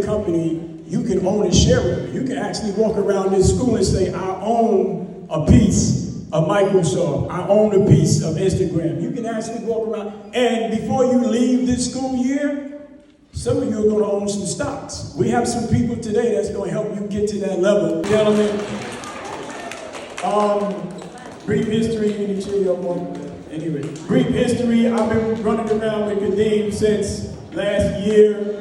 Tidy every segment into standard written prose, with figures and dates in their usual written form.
company, you can own a share of it. You can actually walk around this school and say, I own a piece of Microsoft. I own a piece of Instagram. You can actually walk around, and before you leave this school year, some of you are going to own some stocks. We have some people today that's going to help you get to that level. Gentlemen, brief history, anyway, brief history, I've been running around with Kadeem since last year.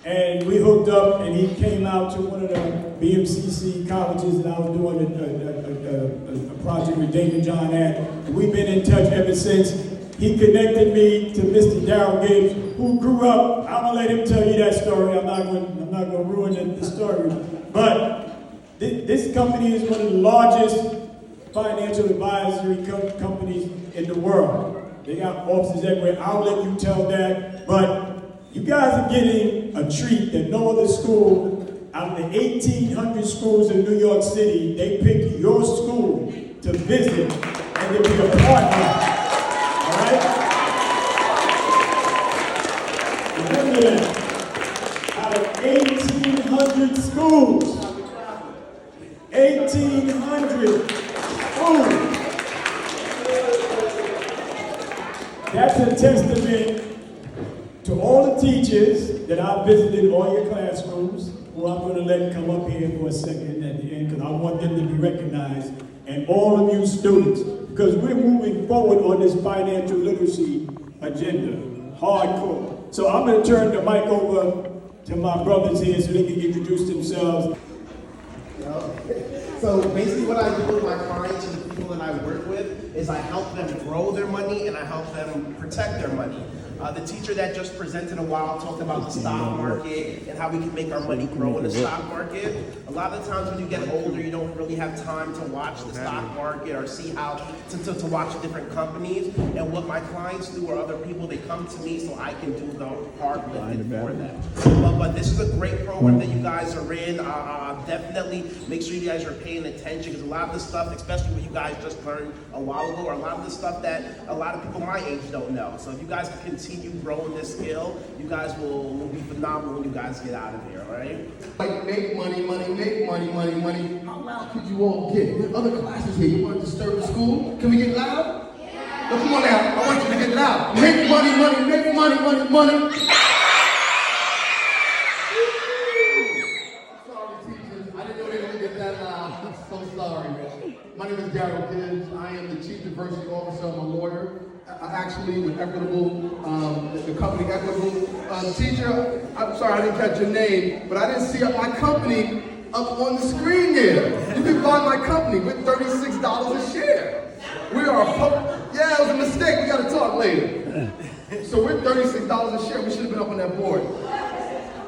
And we hooked up, and he came out to one of the BMCC colleges, and I was doing a project with Daymond at. And we've been in touch ever since. He connected me to Mr. Darryl Gibbs, who grew up. I'm gonna let him tell you that story. I'm not gonna ruin the story. But this company is one of the largest financial advisory companies in the world. They got offices everywhere. I'll let you tell that, but you guys are getting a treat that no other school, out of the 1,800 schools in New York City, they pick your school to visit and to be a partner. All right? Remember that. Out of 1,800 schools, 1,800 schools. That's a testament to all the teachers that I've visited all your classrooms, who I'm going to let come up here for a second at the end, because I want them to be recognized, and all of you students, because we're moving forward on this financial literacy agenda, hardcore. So I'm going to turn the mic over to my brothers here so they can introduce themselves. So basically what I do with my clients and the people that I work with is I help them grow their money and I help them protect their money. The teacher that just presented a while talked about the stock market and how we can make our money grow in the stock market. A lot of the times when you get older, you don't really have time to watch the stock market or see how to watch different companies. And what my clients do or other people, they come to me so I can do the hard lifting for them. But this is a great program that you guys are in. Definitely make sure you guys are paying attention, because a lot of the stuff, especially what you guys just learned a while ago, or a lot of the stuff that a lot of people my age don't know. So if you guys can continue growing this skill, you guys will be phenomenal when you guys get out of here, all right? Like, make money, make money. How loud could you all get? There are other classes here. You want to disturb the school? Can we get loud? No, come on now. I want you to get loud. Make money, make money. Sorry, teachers. I didn't know they were going to get that loud. I'm so sorry. My name is Daryl Gibbs. I am the Chief Diversity Officer. I'm a lawyer. Actually, with Equitable, the company Equitable. Teacher, I'm sorry I didn't catch your name, but I didn't see my company up on the screen there. You can buy my company with $36 a share. We are yeah, it was a mistake. We got to talk later. So we're $36 a share. We should have been up on that board.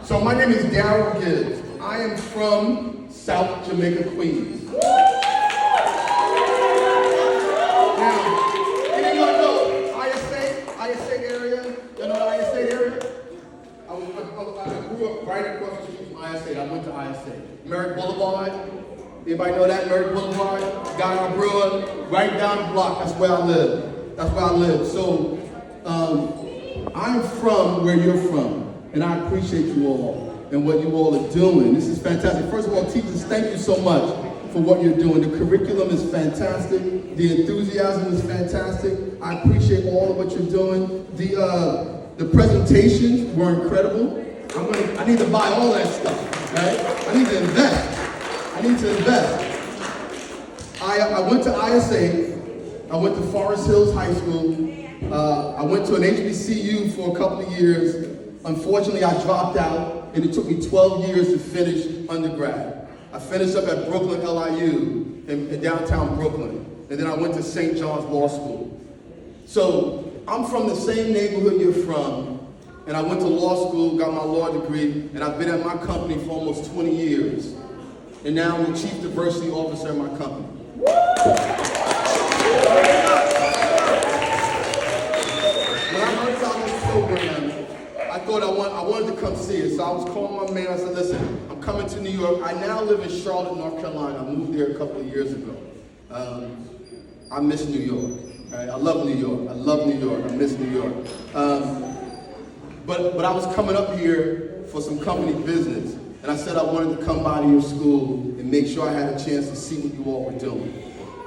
So my name is Daryl Gibbs. I am from South Jamaica, Queens. I grew up right across the street from ISA. I went to ISA. Merrick Boulevard. Anybody know that? Merrick Boulevard. Guy Brewer. Right down the block. That's where I live. So I'm from where you're from, and I appreciate you all and what you all are doing. This is fantastic. First of all, teachers, thank you so much for what you're doing. The curriculum is fantastic. The enthusiasm is fantastic. I appreciate all of what you're doing. The presentations were incredible. I need to buy all that stuff, right? I need to invest. I went to ISA. I went to Forest Hills High School. I went to an HBCU for a couple of years. Unfortunately, I dropped out, and it took me 12 years to finish undergrad. I finished up at Brooklyn LIU in downtown Brooklyn, and then I went to St. John's Law School. So I'm from the same neighborhood you're from, and I went to law school, got my law degree, and I've been at my company for almost 20 years. And now I'm the Chief Diversity Officer of my company. When I heard about this program, I thought I wanted to come see it. So I was calling my man, I said, listen, I'm coming to New York. I now live in Charlotte, North Carolina. I moved there a couple of years ago. I miss New York. Right? I love New York. I miss New York. But I was coming up here for some company business, and I said I wanted to come by to your school and make sure I had a chance to see what you all were doing.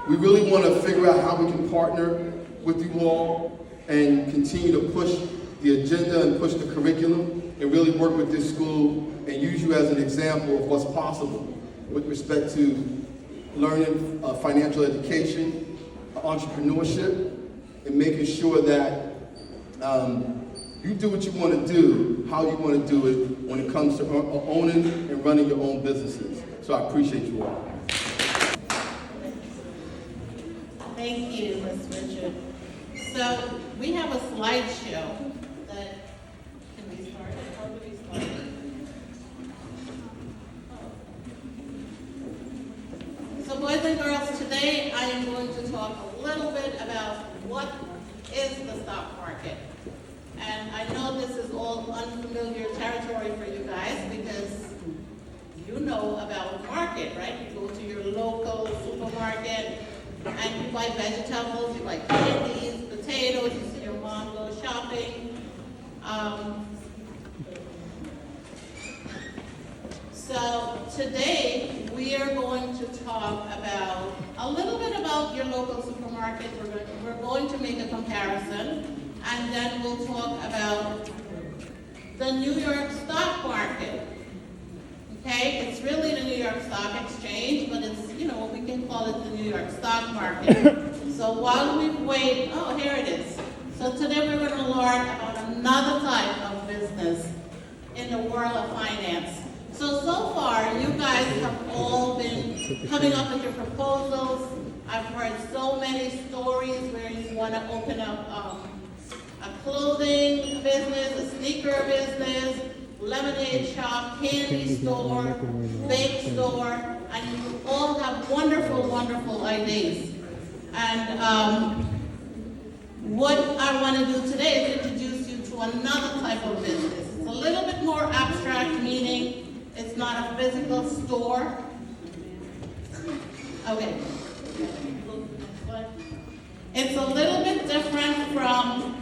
We really want to figure out how we can partner with you all and continue to push the agenda and push the curriculum and really work with this school and use you as an example of what's possible with respect to learning financial education, entrepreneurship, and making sure that you do what you want to do, how you want to do it when it comes to owning and running your own businesses. So I appreciate you all. Thank you, Ms. Richard. So we have a slideshow that, can we start it? How do we start it? So boys and girls, today I am going to talk a little bit about what is the stock market. And I know this is all unfamiliar territory for you guys because you know about market, right? You go to your local supermarket and you buy vegetables, you buy candies, potatoes, you see your mom go shopping. So today we are going to talk about a little bit about your local supermarket. We're going to make a comparison, and then we'll talk about the New York stock market. Okay, it's really the New York Stock Exchange, but it's, we can call it the New York stock market. So while we wait, oh, here it is. So today we're going to learn about another type of business in the world of finance. So far, you guys have all been coming up with your proposals. I've heard so many stories where you want to open up a clothing business, a sneaker business, lemonade shop, candy store, bake store, and you all have wonderful, wonderful ideas. And what I want to do today is introduce you to another type of business. It's a little bit more abstract, meaning it's not a physical store. Okay. It's a little bit different from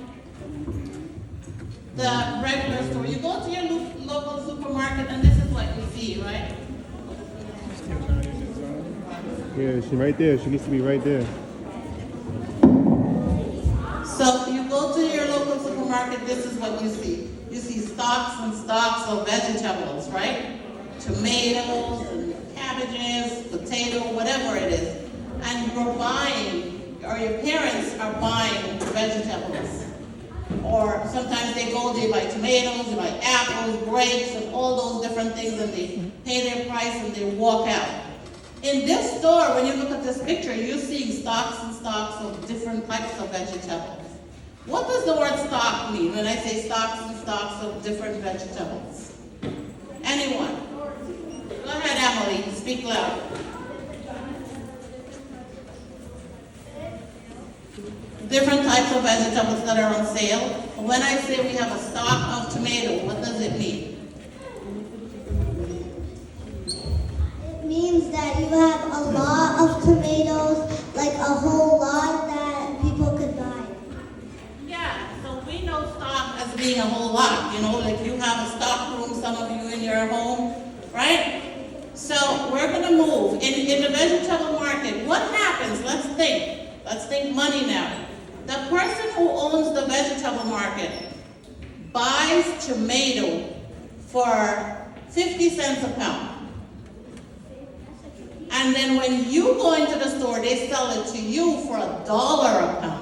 the regular store. You go to your local supermarket and this is what you see, right? Yeah, she's right there. She needs to be right there. So you go to your local supermarket, this is what you see. You see stocks and stocks of vegetables, right? Tomatoes and cabbages, potato, whatever it is. And you're buying, or your parents are buying vegetables. Or sometimes they buy tomatoes, they buy apples, grapes, and all those different things, and they pay their price and they walk out. In this store, when you look at this picture, you're seeing stocks and stocks of different types of vegetables. What does the word stock mean when I say stocks and stocks of different vegetables? Anyone? Go ahead, Emily, speak loud. Different types of vegetables that are on sale. When I say we have a stock of tomato, what does it mean? It means that you have a lot of tomatoes, like a whole lot that people could buy. Yeah, so we know stock as being a whole lot, like you have a stock room, some of you in your home, right? So we're going to move. In the vegetable market, what happens? Let's think money now. The person who owns the vegetable market buys tomato for 50 cents a pound. And then when you go into the store, they sell it to you for $1 a pound.